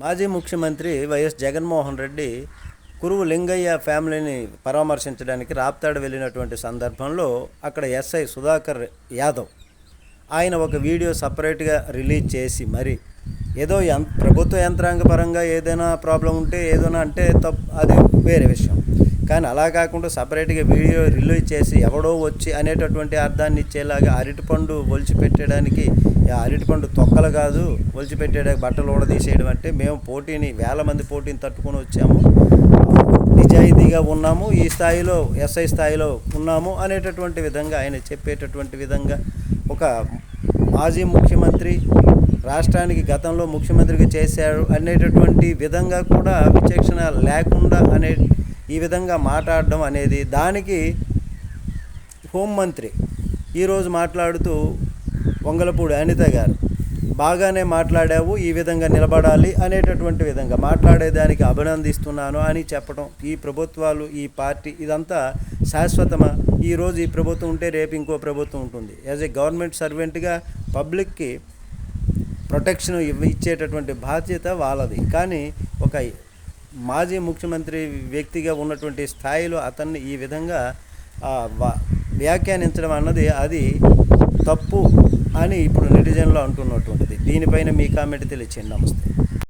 మాజీ ముఖ్యమంత్రి వైఎస్ జగన్మోహన్ రెడ్డి కురువు లింగయ్య ఫ్యామిలీని పరామర్శించడానికి రాప్తాడు వెళ్ళినటువంటి సందర్భంలో అక్కడ ఎస్ఐ సుధాకర్ యాదవ్ ఆయన ఒక వీడియో సపరేట్గా రిలీజ్ చేసి మరి ఏదో ప్రభుత్వ యంత్రాంగ పరంగా ఏదైనా ప్రాబ్లం ఉంటే ఏదైనా అంటే అది వేరే విషయం. కానీ అలా కాకుండా సపరేట్గా వీడియో రిలీజ్ చేసి ఎవడో వచ్చి అనేటటువంటి అర్థాన్ని ఇచ్చేలాగా అరటిపండు ఒలిచిపెట్టడానికి అరటిపండు తొక్కలు కాదు ఒలిచిపెట్టేయడానికి బట్టలు ఊడదీసేయడం అంటే మేము పోటీని వేల మంది పోటీని తట్టుకొని వచ్చాము, నిజాయితీగా ఉన్నాము, ఈ స్థాయిలో ఎస్ఐ స్థాయిలో ఉన్నాము అనేటటువంటి విధంగా ఆయన చెప్పేటటువంటి విధంగా ఒక మాజీ ముఖ్యమంత్రి రాష్ట్రానికి గతంలో ముఖ్యమంత్రిగా చేశారు అనేటటువంటి విధంగా కూడా విచక్షణ లేకుండా ఈ విధంగా మాట్లాడడం అనేది దానికి హోంమంత్రి ఈరోజు మాట్లాడుతూ వంగలపూడి అనిత గారు బాగానే మాట్లాడావు, ఈ విధంగా నిలబడాలి అనేటటువంటి విధంగా మాట్లాడేదానికి అభినందిస్తున్నాను అని చెప్పడం. ఈ ప్రభుత్వాలు ఈ పార్టీ ఇదంతా శాశ్వతమా? ఈరోజు ఈ ప్రభుత్వం ఉంటే రేపు ఇంకో ప్రభుత్వం ఉంటుంది. యాజ్ ఏ గవర్నమెంట్ సర్వెంట్గా పబ్లిక్కి ప్రొటెక్షన్ ఇచ్చేటటువంటి బాధ్యత వాళ్ళది. కానీ ఒక మాజీ ముఖ్యమంత్రి వ్యక్తిగా ఉన్నటువంటి స్థాయిలో అతన్ని ఈ విధంగా వ్యాఖ్యానించడం అన్నది అది తప్పు అని ఇప్పుడు నెటిజన్లో అంటున్నటువంటిది. దీనిపైన మీ కామెంట్ తెలియచేయండి. నమస్తే.